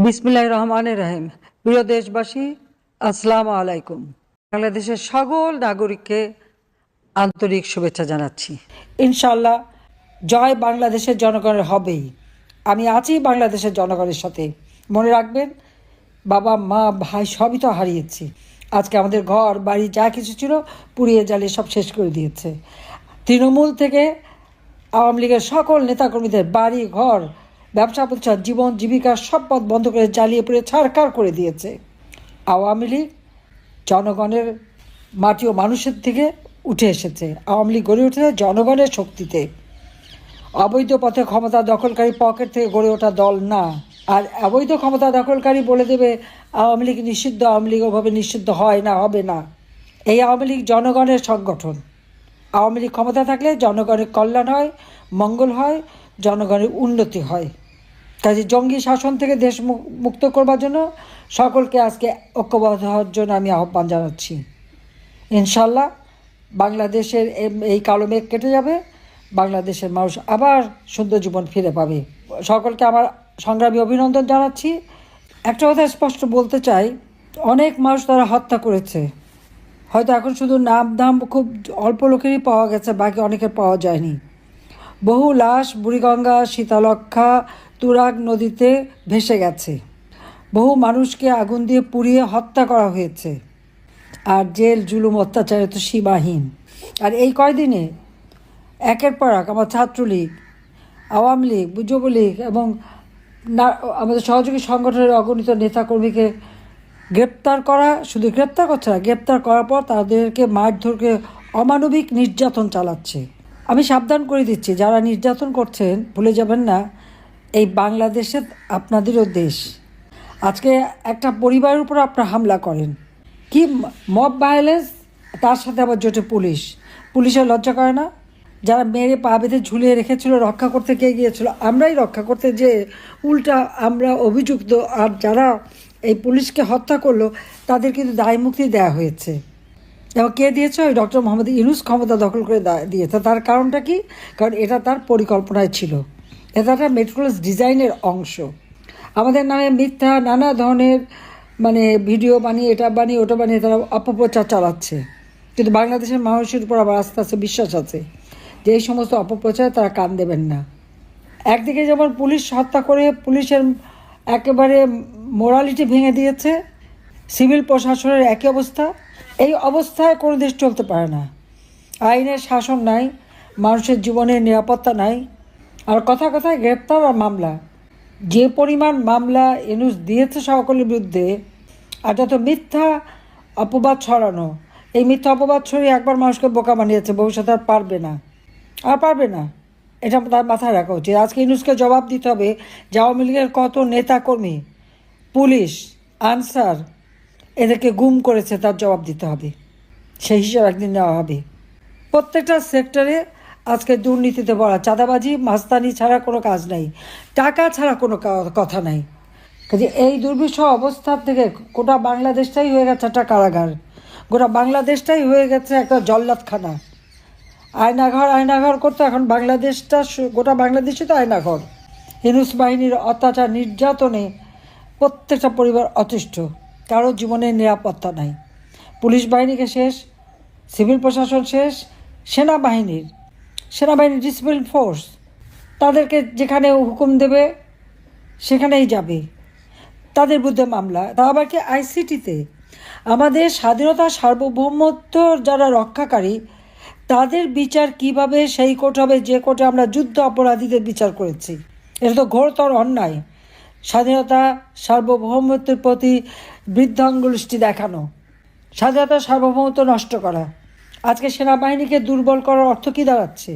বিসমিল্লাহির রহমানির রহিম। প্রিয় দেশবাসী, আসসালামু আলাইকুম। বাংলাদেশের সকল নাগরিককে আন্তরিক শুভেচ্ছা জানাচ্ছি। ইনশাআল্লাহ জয় বাংলাদেশের জনগণের হবেই। আমি আছি বাংলাদেশের জনগণের সাথে। মনে রাখবেন, বাবা মা ভাই সবই তো হারিয়েছি। আজকে আমাদের ঘর বাড়ি যা কিছু ছিল পুড়িয়ে জ্বালিয়ে সব শেষ করে দিয়েছে। তৃণমূল থেকে আওয়ামী লীগের সকল নেতাকর্মীদের বাড়ি ঘর ব্যবসা প্রতিষ্ঠান জীবন জীবিকার সব পথ বন্ধ করে জ্বালিয়ে পুড়ে ছারখার করে দিয়েছে। আওয়ামী লীগ জনগণের মাটি ও মানুষের থেকে উঠে এসেছে। আওয়ামী লীগ গড়ে উঠেছে জনগণের শক্তিতে। অবৈধ পথে ক্ষমতা দখলকারী পকেট থেকে গড়ে ওঠা দল না। আর অবৈধ ক্ষমতা দখলকারী বলে দেবে আওয়ামী লীগ নিষিদ্ধ, আওয়ামী লীগ ওভাবে নিষিদ্ধ হয় না, হবে না। এই আওয়ামী লীগ জনগণের সংগঠন। আওয়ামী লীগ ক্ষমতা থাকলে জনগণের কল্যাণ হয়, মঙ্গল হয়, জনগণের উন্নতি হয়। কাজে জঙ্গি শাসন থেকে দেশ মুক্ত করবার জন্য সকলকে আজকে ঐক্যবদ্ধ হওয়ার জন্য আমি আহ্বান জানাচ্ছি। ইনশাল্লাহ বাংলাদেশের এই কালো মেঘ কেটে যাবে, বাংলাদেশের মানুষ আবার সুন্দর জীবন ফিরে পাবে। সকলকে আমার সংগ্রামী অভিনন্দন জানাচ্ছি। একটা কথা স্পষ্ট বলতে চাই, অনেক মানুষ তারা হত্যা করেছে। হয়তো এখন শুধু নাম খুব অল্প লোকেরই পাওয়া গেছে, বাকি অনেকের পাওয়া যায়নি। বহু লাশ বুড়িগঙ্গা, শীতলক্ষা, তুরাগ নদীতে ভেসে গেছে। বহু মানুষকে আগুন দিয়ে পুড়িয়ে হত্যা করা হয়েছে। আর জেল জুলুম অত্যাচারে তো সীমাহীন। আর এই কয়দিনে একের পর এক আমার ছাত্রলীগ, আওয়ামী লীগ, যুবলীগ এবং আমাদের সহযোগী সংগঠনের অগণিত নেতাকর্মীকে গ্রেপ্তার করা, শুধু গ্রেপ্তার করছে না, গ্রেপ্তার করার পর তাদেরকে মারধরকে অমানবিক নির্যাতন চালাচ্ছে। আমি সাবধান করে দিচ্ছি, যারা নির্যাতন করছেন ভুলে যাবেন না, এই বাংলাদেশে আপনাদেরও দেশ। আজকে একটা পরিবারের উপর আপনারা হামলা করেন, কি মব ভায়োলেন্স, তার সাথে আবার জোটে পুলিশের লজ্জা করে না? যারা মেরে পা বেঁধে ঝুলিয়ে রেখেছিল, রক্ষা করতে কে গিয়েছিল? আমরাই রক্ষা করতে, যে উল্টা আমরা অভিযুক্ত। আর যারা এই পুলিশকে হত্যা করলো তাদের কিন্তু দায় মুক্তি দেওয়া হয়েছে। এবং কে দিয়েছে? ওই ডক্টর মোহাম্মদ ইউনূস ক্ষমতা দখল করে দিয়েছে। তার কারণটা কি? কারণ এটা তার পরিকল্পনায় ছিল। এটা একটা মেট্রোপলিস ডিজাইনের অংশ। আমাদের নামে মিথ্যা নানা ধরনের ভিডিও বানিয়ে, এটা বানিয়ে ওটা বানিয়ে তারা অপপ্রচার চালাচ্ছে। কিন্তু বাংলাদেশের মানুষের উপর আবার আস্তে আস্তে বিশ্বাস আছে যে এই সমস্ত অপপ্রচারে তারা কান দেবেন না। একদিকে যেমন পুলিশ হত্যা করে পুলিশের একেবারে মোরালিটি ভেঙে দিয়েছে, সিভিল প্রশাসনের একই অবস্থা। এই অবস্থায় কোনো দেশ চলতে পারে না। আইনের শাসন নাই, মানুষের জীবনের নিরাপত্তা নাই। আর কথায় কথায় গ্রেপ্তার আর মামলা, যে পরিমাণ মামলা ইউনূস দিয়েছে সকলের বিরুদ্ধে, আর যত মিথ্যা অপবাদ ছড়ানো, এই মিথ্যা অপবাদ ছড়িয়ে একবার মানুষকে বোকা বানিয়েছে, ভবিষ্যতে আর পারবে না। এটা তার মাথায় রাখা উচিত। আজকে ইউনূসকে জবাব দিতে হবে যে আওয়ামী লীগের কত নেতাকর্মী, পুলিশ, আনসার এদেরকে গুম করেছে, তার জবাব দিতে হবে। সেই হিসাব একদিন নেওয়া হবে। প্রত্যেকটা সেক্টরে আজকে দুর্নীতিতে ভরা, চাঁদাবাজি মাস্তানি ছাড়া কোনো কাজ নাই, টাকা ছাড়া কোনো কথা নাই। কাজে এই দুর্বিষহ অবস্থার থেকে গোটা বাংলাদেশটাই হয়ে গেছে একটা কারাগার, গোটা বাংলাদেশটাই হয়ে গেছে একটা জল্লাদখানা। আয়নাঘর করতো, এখন বাংলাদেশটা, গোটা বাংলাদেশই তো আয়নাঘর। ইউনূস বাহিনীর অত্যাচার নির্যাতনে প্রত্যেকটা পরিবার অতিষ্ঠ, কারো জীবনের নিরাপত্তা নাই। পুলিশ বাহিনীকে শেষ, সিভিল প্রশাসন শেষ, সেনাবাহিনীর ডিসিপ্লিন ফোর্স, তাদেরকে যেখানে হুকুম দেবে সেখানেই যাবে, তাদের বিরুদ্ধে মামলা। তা আবার কি আইসিটিতে? আমাদের স্বাধীনতা সার্বভৌমত্ব যারা রক্ষাকারী তাদের বিচার কিভাবে সেই কোর্ট হবে যে কোর্টে আমরা যুদ্ধ অপরাধীদের বিচার করেছি? এটা তো ঘোরতর অন্যায়। স্বাধীনতা সার্বভৌমত্বের প্রতি বৃদ্ধাঙ্গুষ্টি দেখানো, স্বাধীনতা সার্বভৌমত্ব নষ্ট করা। আজকে সেনাবাহিনীকে দুর্বল করার অর্থ কী দাঁড়াচ্ছে?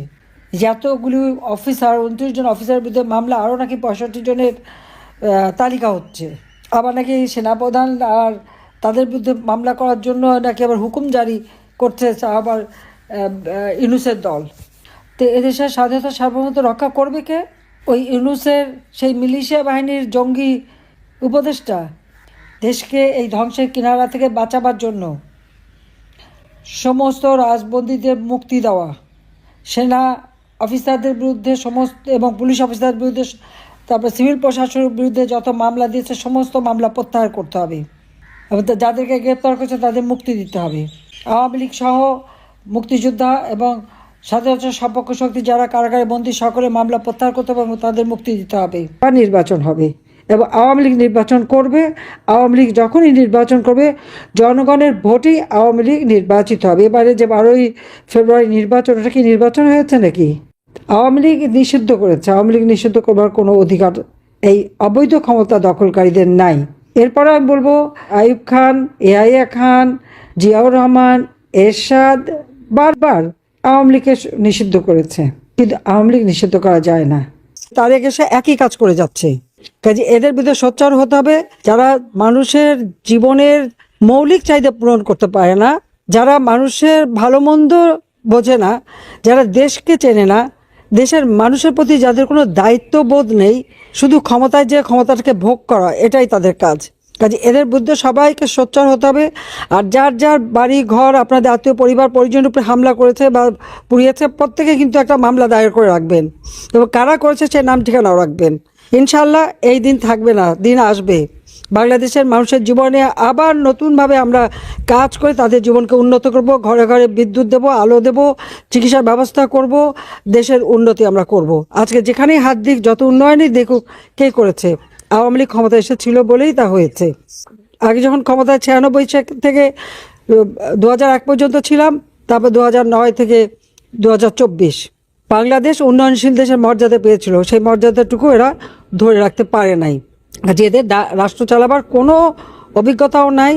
যতগুলি অফিসার, 29 জন অফিসারের বিরুদ্ধে মামলা, আরও নাকি 65 জনের তালিকা হচ্ছে। আবার নাকি সেনাপ্রধান আর তাদের বিরুদ্ধে মামলা করার জন্য নাকি আবার হুকুম জারি করছে আবার ইউনূসের দল। তো এদেশের স্বাধীনতা সার্বভৌমত্ব রক্ষা করবে কে? ওই ইউনূসের সেই মিলিশিয়া বাহিনীর জঙ্গি উপদেষ্টা। দেশকে এই ধ্বংসের কিনারা থেকে বাঁচাবার জন্য সমস্ত রাজবন্দীদের মুক্তি দেওয়া, সেনা অফিসারদের বিরুদ্ধে এবং পুলিশ অফিসারদের বিরুদ্ধে তারপর সিভিল প্রশাসনের বিরুদ্ধে যত মামলা দিয়েছে সমস্ত মামলা প্রত্যাহার করতে হবে এবং যাদেরকে গ্রেপ্তার করেছে তাদের মুক্তি দিতে হবে। আওয়ামী লীগ সহ মুক্তিযোদ্ধা এবং স্বাধীনতা সপক্ষ শক্তি যারা কারাগারে বন্দী সকলে মামলা প্রত্যাহার করতে হবে এবং তাদের মুক্তি দিতে হবে। বা নির্বাচন হবে এবং আওয়ামী লীগ নির্বাচন করবে। আওয়ামী লীগ যখনই নির্বাচন করবে জনগণের ভোটেই আওয়ামী লীগ নির্বাচিত হবে। এবারে যে 12ই ফেব্রুয়ারি নির্বাচন, ওটা কি নির্বাচন হয়েছে নাকি? আওয়ামী লীগ নিষিদ্ধ করেছে। আওয়ামী লীগ নিষিদ্ধ করবার কোনো অধিকার এই অবৈধ ক্ষমতা দখলকারীদের নাই। এরপরে আমি বলবো আইয়ুব খান, এআইয়া খান, জিয়াউর রহমান, এরশাদ বারবার আওয়ামী লীগকে নিষিদ্ধ করেছে, কিন্তু আওয়ামী লীগ নিষিদ্ধ করা যায় না। তারেক এসে একই কাজ করে যাচ্ছে। কাজে এদের বিরুদ্ধে সোচ্চার হতে হবে। যারা মানুষের জীবনের মৌলিক চাহিদা পূরণ করতে পারে না, যারা মানুষের ভালো মন্দ বোঝে না, যারা দেশকে চেনে না, দেশের মানুষের প্রতি যাদের কোনো দায়িত্ববোধ নেই, শুধু ক্ষমতায় যে ক্ষমতাটাকে ভোগ করা, এটাই তাদের কাজ। কাজে এদের বিরুদ্ধে সবাইকে সোচ্চার হতে হবে। আর যার যার বাড়ি ঘর আপনাদের আত্মীয় পরিবার পরিজনের উপরে হামলা করেছে বা পুড়িয়েছে, প্রত্যেকে কিন্তু একটা মামলা দায়ের করে রাখবেন এবং কারা করেছে সে নাম ঠিকানাও রাখবেন। ইনশাল্লাহ এই দিন থাকবে না, দিন আসবে বাংলাদেশের মানুষের জীবনে আবার নতুনভাবে আমরা কাজ করে তাদের জীবনকে উন্নত করব, ঘরে ঘরে বিদ্যুৎ দেব, আলো দেব, চিকিৎসার ব্যবস্থা করব, দেশের উন্নতি আমরা করব। আজকে যেখানেই হাত দিক, যত উন্নয়নই দেখুক, কে করেছে? আওয়ামী লীগ ক্ষমতা এসেছিল বলেই তা হয়েছে। আগে যখন ক্ষমতায় 96 থেকে 2001 পর্যন্ত ছিলাম, তারপর 2009 থেকে 2024 বাংলাদেশ উন্নয়নশীল দেশের মর্যাদা পেয়েছিল। সেই মর্যাদাটুকু এরা ধরে রাখতে পারে নাই। যে এদের রাষ্ট্র চালাবার কোনো অভিজ্ঞতাও নাই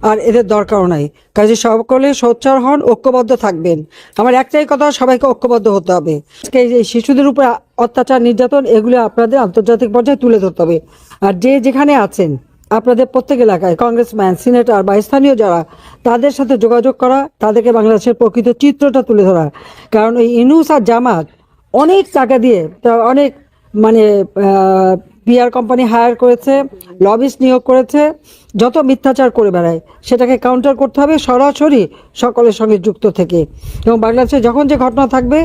আর এদের দরকারও নাই। কাজে সকলে সোচ্চার হন, ঐক্যবদ্ধ থাকবেন। আমার একটাই কথা, সবাইকে ঐক্যবদ্ধ হতে হবে। এই শিশুদের উপর অত্যাচার নির্যাতন এগুলো আপনাদের আন্তর্জাতিক পর্যায়ে তুলে ধরতে হবে। আর যে যেখানে আছেন আপনাদের প্রত্যেক এলাকায় কংগ্রেসম্যান, সিনেটর বা স্থানীয় যারা, তাদের সাথে যোগাযোগ করা, তাদেরকে বাংলাদেশের প্রকৃত চিত্রটা তুলে ধরা। কারণ ওই ইনুস আর জামাত অনেক টাকা দিয়ে অনেক পিআর কোম্পানি হায়ার করেছে, লবিস্ট নিয়োগ করেছে, যত মিথ্যাচার করে বেড়ায় সেটাকে কাউন্টার করতে হবে সরাসরি সকলের সঙ্গে যুক্ত থেকে। এবং বাংলাদেশে যখন যে ঘটনা থাকবে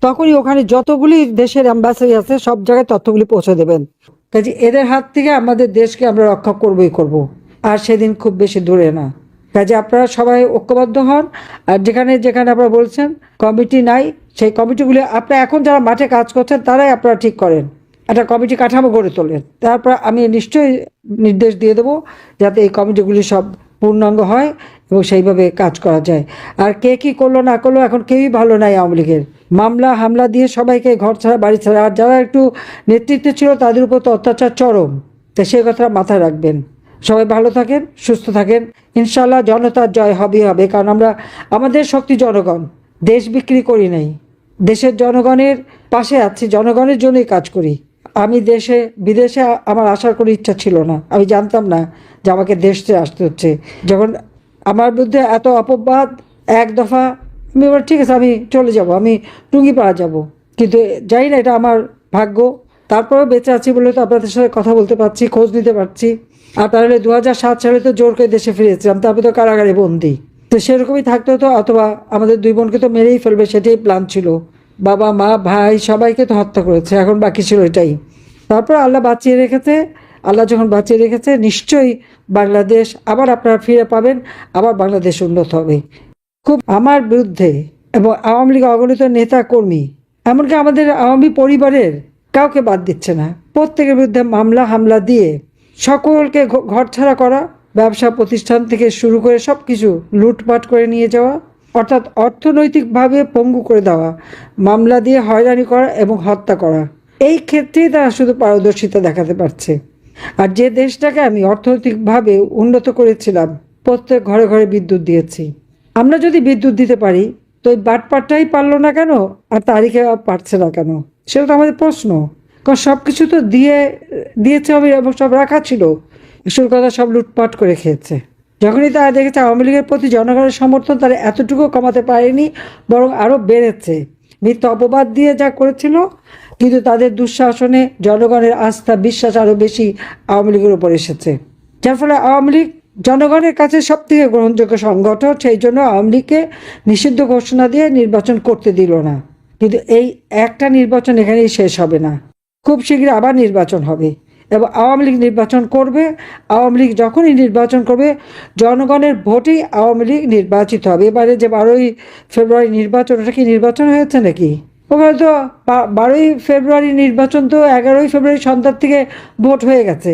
তখনই ওখানে যতগুলি দেশের অ্যাম্বাসেডার আছে সব জায়গায় তথ্যগুলি পৌঁছে দেবেন। কাজে এদের হাত থেকে আমাদের দেশকে আমরা রক্ষা করবই করব, আর সেদিন খুব বেশি দূরে না। কাজে আপনারা সবাই ঐক্যবদ্ধ হন। আর যেখানে যেখানে আপনারা বলছেন কমিটি নাই, সেই কমিটিগুলি আপনারা এখন যারা মাঠে কাজ করছেন তারাই আপনারা ঠিক করেন, একটা কমিটি কাঠামো গড়ে তোলেন। তারপর আমি নিশ্চয়ই নির্দেশ দিয়ে দেবো যাতে এই কমিটিগুলি সব পূর্ণাঙ্গ হয় এবং সেইভাবে কাজ করা যায়। আর কে কী করলো না করলো এখন কেউই ভালো নাই। আওয়ামী লীগের মামলা হামলা দিয়ে সবাইকে ঘর ছাড়া বাড়ি ছাড়া, আর যারা একটু নেতৃত্বে ছিল তাদের উপর তো অত্যাচার চরম। তাই সেই কথা মাথায় রাখবেন। সবাই ভালো থাকেন, সুস্থ থাকেন। ইনশাল্লাহ জনতার জয় হবেই হবে, কারণ আমরা আমাদের শক্তি জনগণ, দেশ বিক্রি করি নাই, দেশের জনগণের পাশে আছি, জনগণের জন্যই কাজ করি। আমি দেশে বিদেশে আমার আসার কোনো ইচ্ছা ছিল না। আমি জানতাম না যে আমাকে দেশ ছেড়ে আসতে হচ্ছে। যখন আমার বিরুদ্ধে এত অপবাদ, এক দফা আমি বলি ঠিক আছে আমি চলে যাব, আমি টুঙ্গিপাড়া যাব, কিন্তু জানি না এটা আমার ভাগ্য। তারপরেও বেঁচে আছি বলে তো আপনাদের সাথে কথা বলতে পারছি, খোঁজ নিতে পারছি। আর তাহলে 2007 সালে তো জোর করে দেশে ফিরেছিলাম, তারপরে তো কারাগারে বন্দি। তো সেরকমই থাকতে হতো, অথবা আমাদের দুই বোনকে তো মেরেই ফেলবে সেটাই প্ল্যান ছিল। বাবা মা ভাই সবাইকে তো হত্যা করেছে, এখন বাকি ছিল এটাই। তারপর আল্লাহ বাঁচিয়ে রেখেছে। আল্লাহ যখন বাঁচিয়ে রেখেছে নিশ্চয়ই বাংলাদেশ আবার আপনারা ফিরে পাবেন, আবার বাংলাদেশ উন্নত হবে। খুব আমার বিরুদ্ধে এবং আওয়ামী লীগ অগণিত নেতা কর্মী, এমনকি আমাদের আওয়ামী পরিবারের কাউকে বাদ দিচ্ছে না, প্রত্যেকের বিরুদ্ধে মামলা হামলা দিয়ে সকলকে ঘরছাড়া করা, ব্যবসা প্রতিষ্ঠান থেকে শুরু করে সব কিছু লুটপাট করে নিয়ে যাওয়া, অর্থাৎ অর্থনৈতিকভাবে পঙ্গু করে দেওয়া, মামলা দিয়ে হয়রানি করা এবং হত্যা করা, এই ক্ষেত্রেই তারা শুধু পারদর্শিতা দেখাতে পারছে। আর যে দেশটাকে আমি অর্থনৈতিকভাবে উন্নত করেছিলাম, প্রত্যেক ঘরে ঘরে বিদ্যুৎ দিয়েছি। আমরা যদি বিদ্যুৎ দিতে পারি তো ওই বাটপাটটাই পারলো না কেন, আর তারিখে পারছে না কেন? সেটা তো আমাদের প্রশ্ন। কারণ সব কিছু তো দিয়েছে হবে এবং সব রাখা ছিল, আসল কথা সব লুটপাট করে খেয়েছে। যখনই তারা দেখেছে আওয়ামী লীগের প্রতি জনগণের সমর্থন তারা এতটুকু কমাতে পারেনি, বরং আরও বেড়েছে। মিথ্যা অপবাদ দিয়ে যা করেছিল, কিন্তু তাদের দুঃশাসনে জনগণের আস্থা বিশ্বাস আরও বেশি আওয়ামী লীগের উপর এসেছে, যার ফলে আওয়ামী লীগ জনগণের কাছে সবথেকে গ্রহণযোগ্য সংগঠন। সেই জন্য আওয়ামী লীগকে নিষিদ্ধ ঘোষণা দিয়ে নির্বাচন করতে দিল না। কিন্তু এই একটা নির্বাচন এখানেই শেষ হবে না। খুব শীঘ্রই আবার নির্বাচন হবে এবং আওয়ামী লীগ নির্বাচন করবে। আওয়ামী লীগ যখনই নির্বাচন করবে জনগণের ভোটেই আওয়ামী লীগ নির্বাচিত হবে। এবারে যে 12ই ফেব্রুয়ারি নির্বাচন, ওটা কি নির্বাচন হয়েছে নাকি? ওখানে তো 12ই ফেব্রুয়ারি নির্বাচন তো 11ই ফেব্রুয়ারি সন্ধ্যার থেকে ভোট হয়ে গেছে।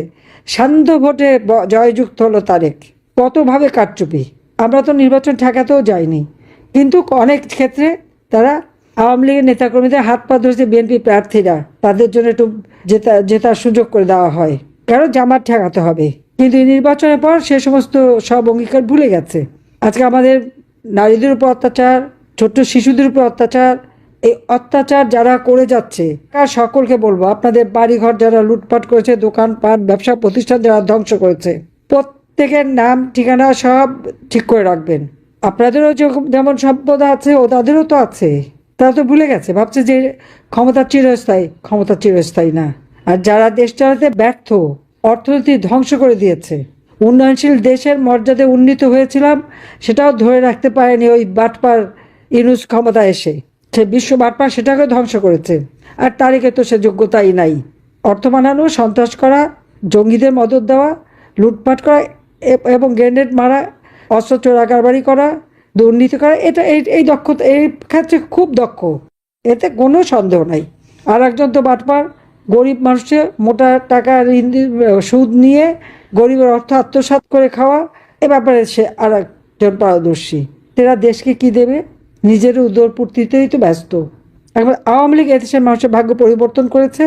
সান্ধ্য ভোটে জয়যুক্ত হলো তারেক। কতভাবে কারচুপি! আমরা তো নির্বাচন ঠেকাতেও যাইনি, কিন্তু অনেক ক্ষেত্রে তারা আওয়ামী লীগের নেতাকর্মীদের হাত পা ধরেছে বিএনপি প্রার্থীরা, তাদের জন্য একটু জেতার সুযোগ করে দেওয়া হয়, কারণ জামাত ঠেকাতে হবে। কিন্তু এই নির্বাচনের পর সে সমস্ত সব অঙ্গীকার ভুলে গেছে। আজকে আমাদের নারীদের উপর অত্যাচার, ছোট্ট শিশুদের উপর অত্যাচার, এই অত্যাচার যারা করে যাচ্ছে তার সকলকে বলবো, আপনাদের বাড়িঘর যারা লুটপাট করেছে, দোকানপাট ব্যবসা প্রতিষ্ঠান যারা ধ্বংস করেছে, প্রত্যেকের নাম ঠিকানা সব ঠিক করে রাখবেন। আপনাদেরও যেমন সম্পদ আছে ও তাদেরও তো আছে, তারা তো ভুলে গেছে, ভাবছে যে ক্ষমতা চিরস্থায়ী। ক্ষমতা চিরস্থায়ী না। আর যারা দেশ চালাতে ব্যর্থ, অর্থনীতি ধ্বংস করে দিয়েছে, উন্নয়নশীল দেশের মর্যাদায় উন্নীত হয়েছিলাম, সেটাও ধরে রাখতে পারেনি ওই বাটপার ইউনূস ক্ষমতা এসে। সে বিশ্ব বাটপার, সেটাকে ধ্বংস করেছে। আর তারিখে তো সে যোগ্যতাই নাই। অর্থ বানানো, সন্ত্রাস করা, জঙ্গিদের মদত দেওয়া, লুটপাট করা এবং গ্রেনেড মারা, অস্ত্র চোরাকারবারি করা, দুর্নীতি করা, এটা এই দক্ষতা, এই ক্ষেত্রে খুব দক্ষ, এতে কোনো সন্দেহ নাই। আর একজন তো বাটপার, গরিব মানুষের মোটা টাকা সুদ নিয়ে গরিবের অর্থ আত্মসাৎ করে খাওয়া, এ ব্যাপারে সে আর একজন পারদর্শী। এরা দেশকে কি দেবে? নিজের উদরপূর্তিতেই তো ব্যস্ত। একবার আওয়ামী লীগ এদেশের মানুষের ভাগ্য পরিবর্তন করেছে,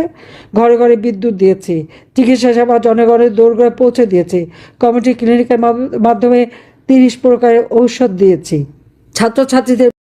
ঘরে ঘরে বিদ্যুৎ দিয়েছে, চিকিৎসা সেবা জনগণের দোরগোড়ায় পৌঁছে দিয়েছে, কমিউনিটি ক্লিনিকের মাধ্যমে 30 প্রকারের ঔষধ দিয়েছে, ছাত্রছাত্রীদের